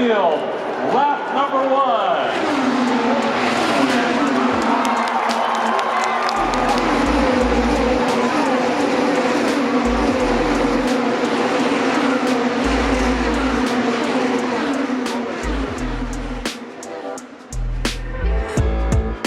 field, lap number 1.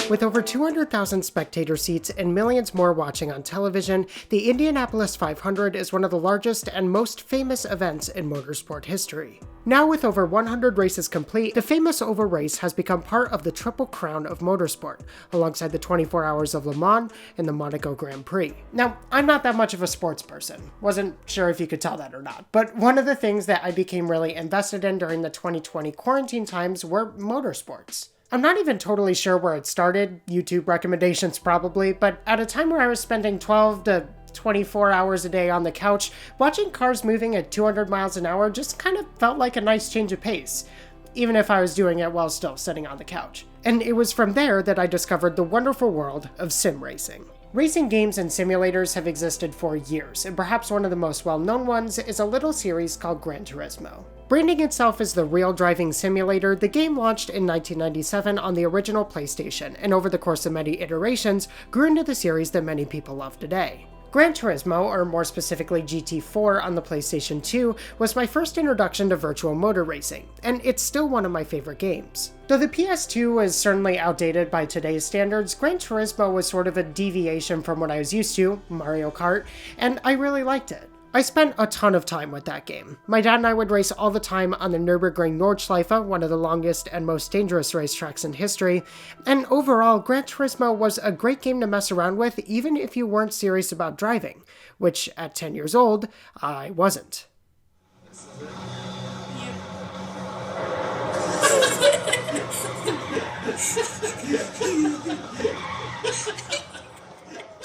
With over 200,000 spectator seats and millions more watching on television, the Indianapolis 500 is one of the largest and most famous events in motorsport history. Now with over 100 races complete, the famous oval race has become part of the Triple Crown of motorsport, alongside the 24 Hours of Le Mans and the Monaco Grand Prix. Now, I'm not that much of a sports person. Wasn't sure if you could tell that or not, but one of the things that I became really invested in during the 2020 quarantine times were motorsports. I'm not even totally sure where it started, YouTube recommendations probably, but at a time where I was spending 12 to 24 hours a day on the couch, watching cars moving at 200 miles an hour just kind of felt like a nice change of pace, even if I was doing it while still sitting on the couch. And it was from there that I discovered the wonderful world of sim racing. Racing games and simulators have existed for years, and perhaps one of the most well-known ones is a little series called Gran Turismo. Branding itself as the real driving simulator, the game launched in 1997 on the original PlayStation, and over the course of many iterations, grew into the series that many people love today. Gran Turismo, or more specifically GT4 on the PlayStation 2, was my first introduction to virtual motor racing, and it's still one of my favorite games. Though the PS2 is certainly outdated by today's standards, Gran Turismo was sort of a deviation from what I was used to, Mario Kart, and I really liked it. I spent a ton of time with that game. My dad and I would race all the time on the Nürburgring Nordschleife, one of the longest and most dangerous racetracks in history, and overall, Gran Turismo was a great game to mess around with even if you weren't serious about driving, which at 10 years old, I wasn't.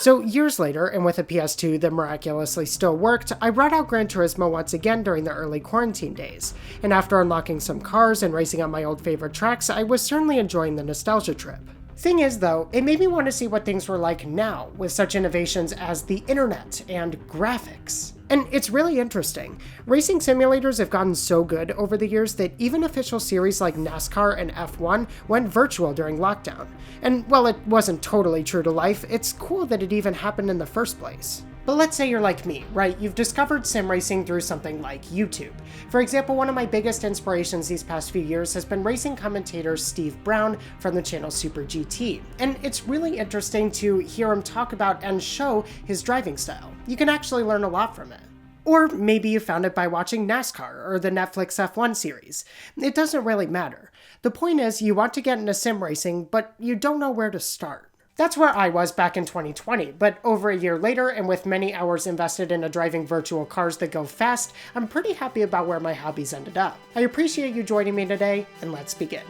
So years later, and with a PS2 that miraculously still worked, I brought out Gran Turismo once again during the early quarantine days, and after unlocking some cars and racing on my old favorite tracks, I was certainly enjoying the nostalgia trip. Thing is though, it made me want to see what things were like now, with such innovations as the internet and graphics. And it's really interesting. Racing simulators have gotten so good over the years that even official series like NASCAR and F1 went virtual during lockdown. And while it wasn't totally true to life, it's cool that it even happened in the first place. But let's say you're like me, right? You've discovered sim racing through something like YouTube. For example, one of my biggest inspirations these past few years has been racing commentator Steve Brown from the channel Super GT. And it's really interesting to hear him talk about and show his driving style. You can actually learn a lot from it. Or maybe you found it by watching NASCAR or the Netflix F1 series. It doesn't really matter. The point is, you want to get into sim racing, but you don't know where to start. That's where I was back in 2020, but over a year later, and with many hours invested into driving virtual cars that go fast, I'm pretty happy about where my hobbies ended up. I appreciate you joining me today, and let's begin.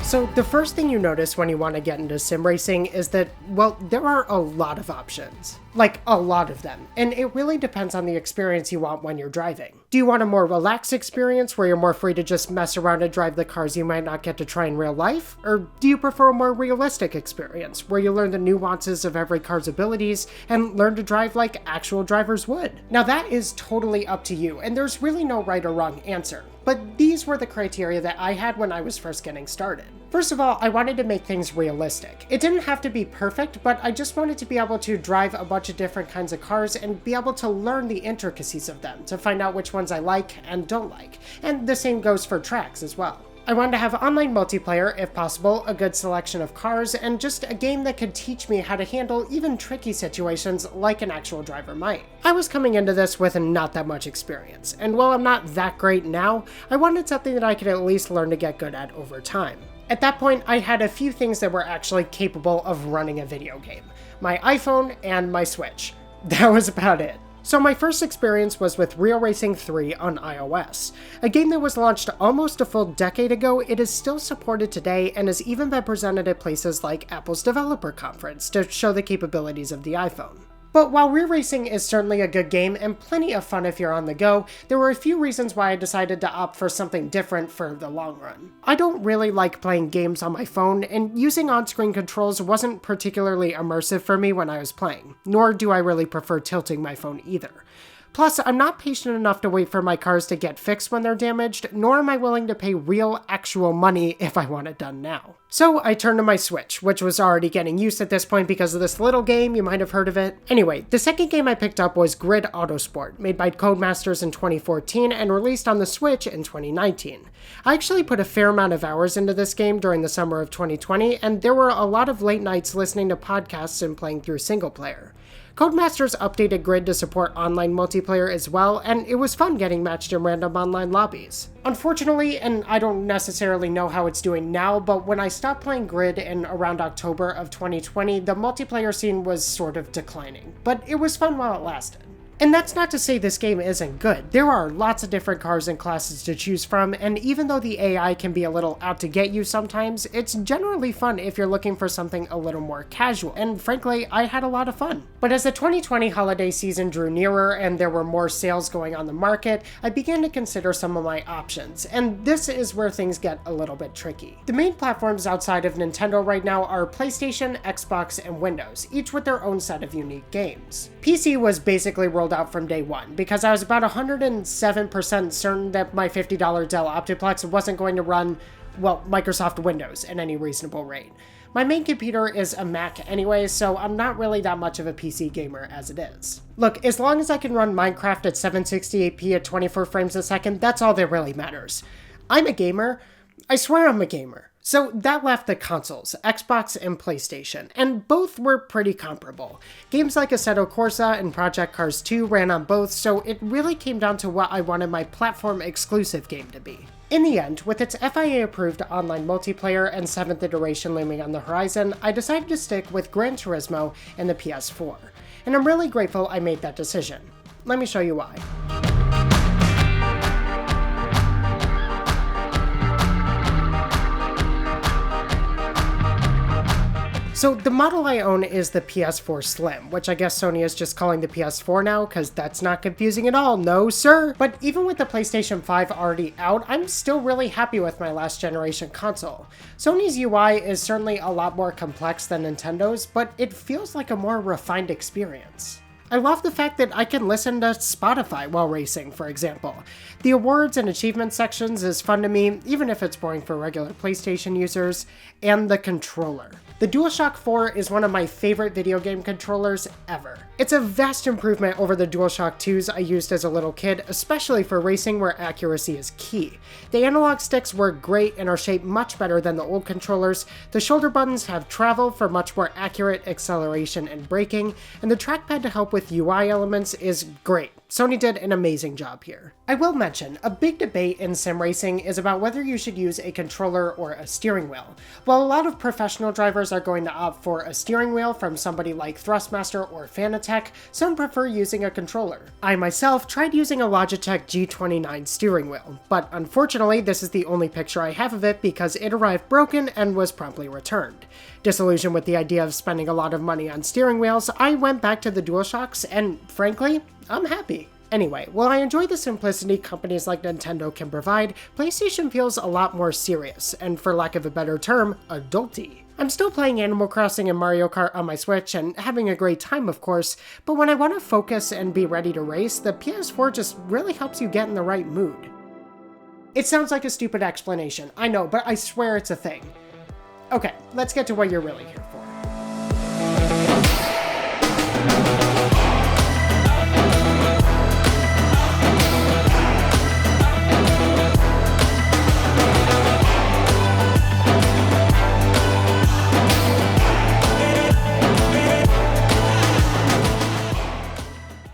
So the first thing you notice when you want to get into sim racing is that, well, there are a lot of options. Like, a lot of them. And it really depends on the experience you want when you're driving. Do you want a more relaxed experience where you're more free to just mess around and drive the cars you might not get to try in real life? Or do you prefer a more realistic experience where you learn the nuances of every car's abilities and learn to drive like actual drivers would? Now that is totally up to you, and there's really no right or wrong answer. But these were the criteria that I had when I was first getting started. First of all, I wanted to make things realistic. It didn't have to be perfect, but I just wanted to be able to drive a bunch of different kinds of cars and be able to learn the intricacies of them to find out which ones I like and don't like. And the same goes for tracks as well. I wanted to have online multiplayer, if possible, a good selection of cars, and just a game that could teach me how to handle even tricky situations like an actual driver might. I was coming into this with not that much experience, and while I'm not that great now, I wanted something that I could at least learn to get good at over time. At that point, I had a few things that were actually capable of running a video game. My iPhone and my Switch. That was about it. So my first experience was with Real Racing 3 on iOS. A game that was launched almost a full decade ago, it is still supported today and has even been presented at places like Apple's Developer Conference to show the capabilities of the iPhone. But while Rear Racing is certainly a good game and plenty of fun if you're on the go, there were a few reasons why I decided to opt for something different for the long run. I don't really like playing games on my phone, and using on-screen controls wasn't particularly immersive for me when I was playing, nor do I really prefer tilting my phone either. Plus, I'm not patient enough to wait for my cars to get fixed when they're damaged, nor am I willing to pay real, actual money if I want it done now. So I turned to my Switch, which was already getting used at this point because of this little game, you might have heard of it. Anyway, the second game I picked up was Grid Autosport, made by Codemasters in 2014 and released on the Switch in 2019. I actually put a fair amount of hours into this game during the summer of 2020, and there were a lot of late nights listening to podcasts and playing through single player. Codemasters updated Grid to support online multiplayer as well, and it was fun getting matched in random online lobbies. Unfortunately, and I don't necessarily know how it's doing now, but when I stopped playing Grid in around October of 2020, the multiplayer scene was sort of declining. But it was fun while it lasted. And that's not to say this game isn't good. There are lots of different cars and classes to choose from, and even though the AI can be a little out to get you sometimes, it's generally fun if you're looking for something a little more casual, and frankly, I had a lot of fun. But as the 2020 holiday season drew nearer and there were more sales going on the market, I began to consider some of my options, and this is where things get a little bit tricky. The main platforms outside of Nintendo right now are PlayStation, Xbox, and Windows, each with their own set of unique games. PC was basically rolled out from day one, because I was about 107% certain that my $50 Dell Optiplex wasn't going to run, well, Microsoft Windows at any reasonable rate. My main computer is a Mac anyway, so I'm not really that much of a PC gamer as it is. Look, as long as I can run Minecraft at 768p at 24 frames a second, that's all that really matters. I'm a gamer. I swear I'm a gamer. So that left the consoles, Xbox and PlayStation, and both were pretty comparable. Games like Assetto Corsa and Project Cars 2 ran on both, so it really came down to what I wanted my platform-exclusive game to be. In the end, with its FIA-approved online multiplayer and 7th iteration looming on the horizon, I decided to stick with Gran Turismo and the PS4. And I'm really grateful I made that decision. Let me show you why. So the model I own is the PS4 Slim, which I guess Sony is just calling the PS4 now, because that's not confusing at all, no sir! But even with the PlayStation 5 already out, I'm still really happy with my last generation console. Sony's UI is certainly a lot more complex than Nintendo's, but it feels like a more refined experience. I love the fact that I can listen to Spotify while racing, for example. The awards and achievement sections is fun to me, even if it's boring for regular PlayStation users, and the controller. The DualShock 4 is one of my favorite video game controllers ever. It's a vast improvement over the DualShock 2s I used as a little kid, especially for racing where accuracy is key. The analog sticks work great and are shaped much better than the old controllers, the shoulder buttons have travel for much more accurate acceleration and braking, and the trackpad to help with UI elements is great. Sony did an amazing job here. I will mention, a big debate in sim racing is about whether you should use a controller or a steering wheel. While a lot of professional drivers are going to opt for a steering wheel from somebody like Thrustmaster or Fanatec, some prefer using a controller. I myself tried using a Logitech G29 steering wheel, but unfortunately this is the only picture I have of it because it arrived broken and was promptly returned. Disillusioned with the idea of spending a lot of money on steering wheels, I went back to the DualShocks and, frankly, I'm happy. Anyway, while I enjoy the simplicity companies like Nintendo can provide, PlayStation feels a lot more serious, and for lack of a better term, adulty. I'm still playing Animal Crossing and Mario Kart on my Switch and having a great time of course, but when I want to focus and be ready to race, the PS4 just really helps you get in the right mood. It sounds like a stupid explanation, I know, but I swear it's a thing. Okay, let's get to what you're really here for.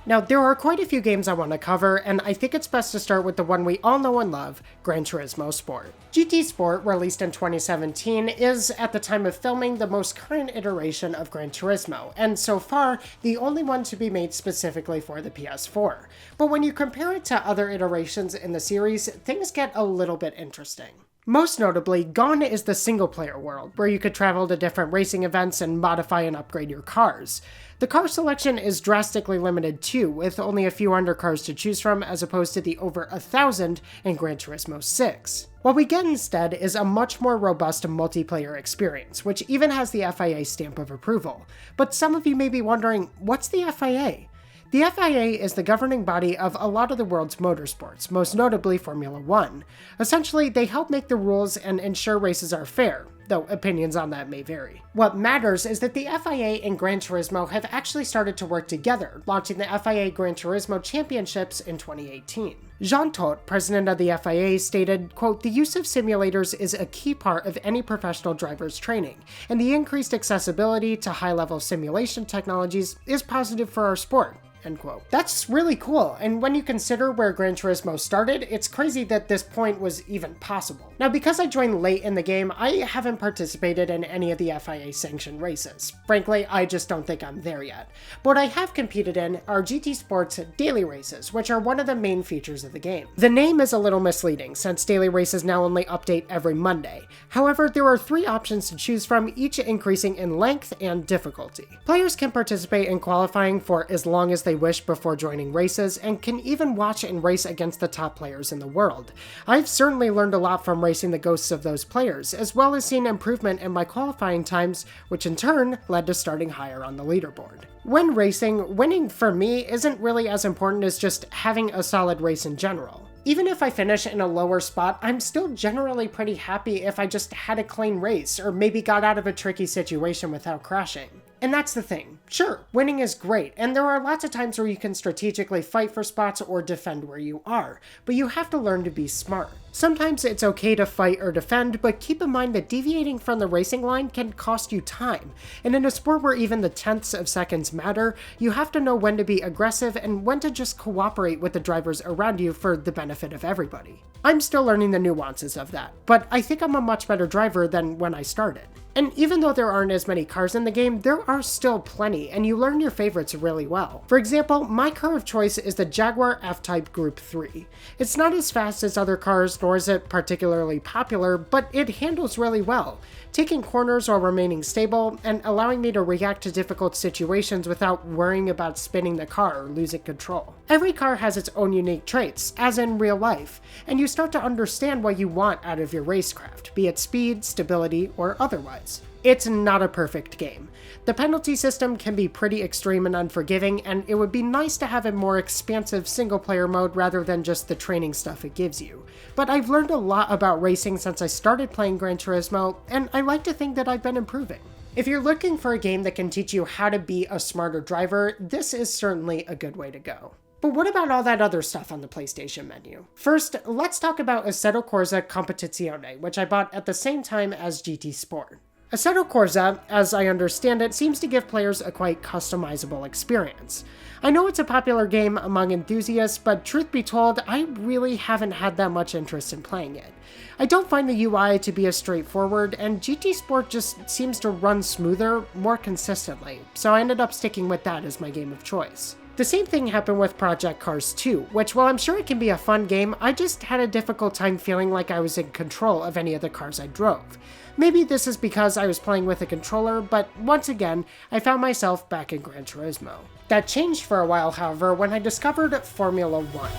Now, there are quite a few games I want to cover, and I think it's best to start with the one we all know and love, Gran Turismo Sport. GT Sport, released in 2017, is, at the time of filming, the most current iteration of Gran Turismo, and so far, the only one to be made specifically for the PS4. But when you compare it to other iterations in the series, things get a little bit interesting. Most notably, Gone is the single-player world, where you could travel to different racing events and modify and upgrade your cars. The car selection is drastically limited too, with only a few undercars to choose from as opposed to the over 1,000 in Gran Turismo 6. What we get instead is a much more robust multiplayer experience, which even has the FIA stamp of approval. But some of you may be wondering, what's the FIA? The FIA is the governing body of a lot of the world's motorsports, most notably Formula 1. Essentially, they help make the rules and ensure races are fair, though opinions on that may vary. What matters is that the FIA and Gran Turismo have actually started to work together, launching the FIA Gran Turismo Championships in 2018. Jean Todt, president of the FIA, stated, quote, "The use of simulators is a key part of any professional driver's training, and the increased accessibility to high-level simulation technologies is positive for our sport." End quote. That's really cool, and when you consider where Gran Turismo started, it's crazy that this point was even possible. Now, because I joined late in the game, I haven't participated in any of the FIA-sanctioned races. Frankly, I just don't think I'm there yet. But what I have competed in are GT Sport's daily races, which are one of the main features of the game. The name is a little misleading, since daily races now only update every Monday. However, there are 3 options to choose from, each increasing in length and difficulty. Players can participate in qualifying for as long as they wish before joining races, and can even watch and race against the top players in the world. I've certainly learned a lot from racing the ghosts of those players, as well as seen improvement in my qualifying times, which in turn led to starting higher on the leaderboard. When racing, winning for me isn't really as important as just having a solid race in general. Even if I finish in a lower spot, I'm still generally pretty happy if I just had a clean race, or maybe got out of a tricky situation without crashing. And that's the thing. Sure, winning is great, and there are lots of times where you can strategically fight for spots or defend where you are, but you have to learn to be smart. Sometimes it's okay to fight or defend, but keep in mind that deviating from the racing line can cost you time, and in a sport where even the tenths of seconds matter, you have to know when to be aggressive and when to just cooperate with the drivers around you for the benefit of everybody. I'm still learning the nuances of that, but I think I'm a much better driver than when I started. And even though there aren't as many cars in the game, there are still plenty, and you learn your favorites really well. For example, my car of choice is the Jaguar F-Type Group 3. It's not as fast as other cars, nor is it particularly popular, but it handles really well, taking corners while remaining stable, and allowing me to react to difficult situations without worrying about spinning the car or losing control. Every car has its own unique traits, as in real life, and you start to understand what you want out of your racecraft, be it speed, stability, or otherwise. It's not a perfect game. The penalty system can be pretty extreme and unforgiving, and it would be nice to have a more expansive single-player mode rather than just the training stuff it gives you. But I've learned a lot about racing since I started playing Gran Turismo, and I like to think that I've been improving. If you're looking for a game that can teach you how to be a smarter driver, this is certainly a good way to go. But what about all that other stuff on the PlayStation menu? First, let's talk about Assetto Corsa Competitzione, which I bought at the same time as GT Sport. Assetto Corsa, as I understand it, seems to give players a quite customizable experience. I know it's a popular game among enthusiasts, but truth be told, I really haven't had that much interest in playing it. I don't find the UI to be as straightforward, and GT Sport just seems to run smoother more consistently, so I ended up sticking with that as my game of choice. The same thing happened with Project Cars 2, which while I'm sure it can be a fun game, I just had a difficult time feeling like I was in control of any of the cars I drove. Maybe this is because I was playing with a controller, but once again, I found myself back in Gran Turismo. That changed for a while, however, when I discovered Formula 1.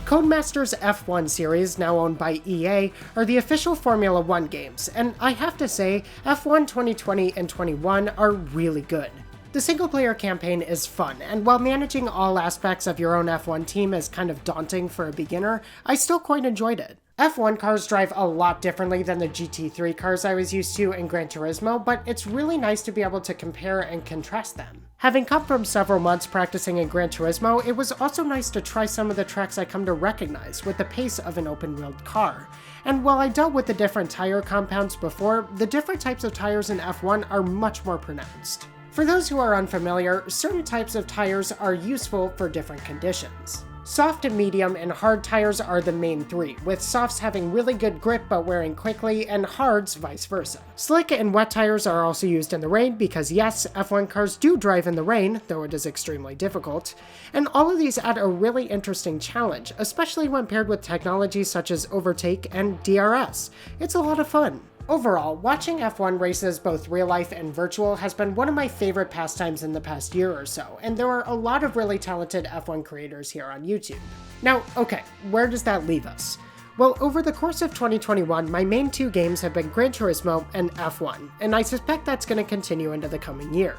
Codemasters F1 series, now owned by EA, are the official Formula 1 games, and I have to say, F1 2020 and 21 are really good. The single-player campaign is fun, and while managing all aspects of your own F1 team is kind of daunting for a beginner, I still quite enjoyed it. F1 cars drive a lot differently than the GT3 cars I was used to in Gran Turismo, but it's really nice to be able to compare and contrast them. Having come from several months practicing in Gran Turismo, it was also nice to try some of the tracks I come to recognize with the pace of an open-wheeled car. And while I dealt with the different tire compounds before, the different types of tires in F1 are much more pronounced. For those who are unfamiliar, certain types of tires are useful for different conditions. Soft, medium, and hard tires are the main three, with softs having really good grip but wearing quickly, and hards vice versa. Slick and wet tires are also used in the rain because yes, F1 cars do drive in the rain, though it is extremely difficult. And all of these add a really interesting challenge, especially when paired with technologies such as overtake and DRS. It's a lot of fun. Overall, watching F1 races both real life and virtual has been one of my favorite pastimes in the past year or so, and there are a lot of really talented F1 creators here on YouTube. Now, okay, where does that leave us? Well, over the course of 2021, my main two games have been Gran Turismo and F1, and I suspect that's going to continue into the coming year.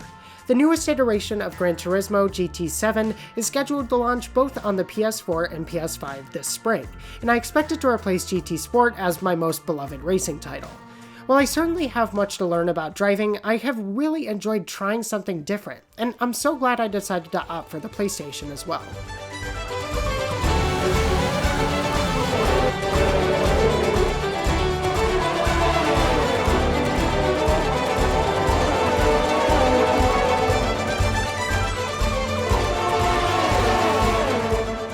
The newest iteration of Gran Turismo, GT7, is scheduled to launch both on the PS4 and PS5 this spring, and I expect it to replace GT Sport as my most beloved racing title. While I certainly have much to learn about driving, I have really enjoyed trying something different, and I'm so glad I decided to opt for the PlayStation as well.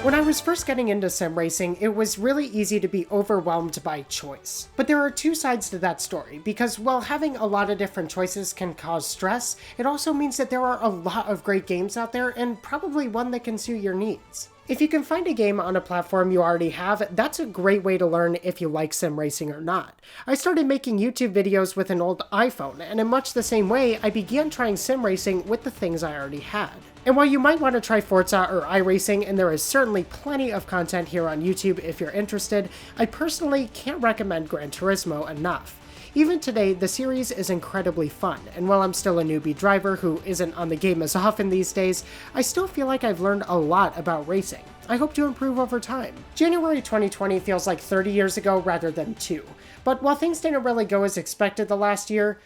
When I was first getting into sim racing, it was really easy to be overwhelmed by choice. But there are two sides to that story, because while having a lot of different choices can cause stress, it also means that there are a lot of great games out there and probably one that can suit your needs. If you can find a game on a platform you already have, that's a great way to learn if you like sim racing or not. I started making YouTube videos with an old iPhone, and in much the same way, I began trying sim racing with the things I already had. And while you might want to try Forza or iRacing, and there is certainly plenty of content here on YouTube if you're interested, I personally can't recommend Gran Turismo enough. Even today, the series is incredibly fun, and while I'm still a newbie driver who isn't on the game as often these days, I still feel like I've learned a lot about racing. I hope to improve over time. January 2020 feels like 30 years ago rather than 2, but while things didn't really go as expected the last year,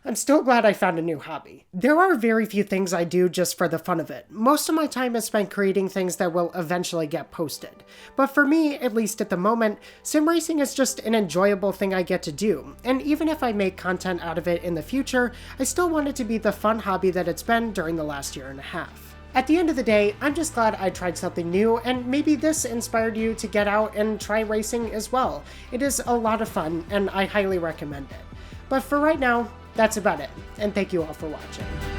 I'm still glad I found a new hobby. There are very few things I do just for the fun of it. Most of my time is spent creating things that will eventually get posted. But for me, at least at the moment, sim racing is just an enjoyable thing I get to do, and even if I make content out of it in the future, I still want it to be the fun hobby that it's been during the last year and a half. At the end of the day, I'm just glad I tried something new, and maybe this inspired you to get out and try racing as well. It is a lot of fun, and I highly recommend it. But for right now, that's about it, and thank you all for watching.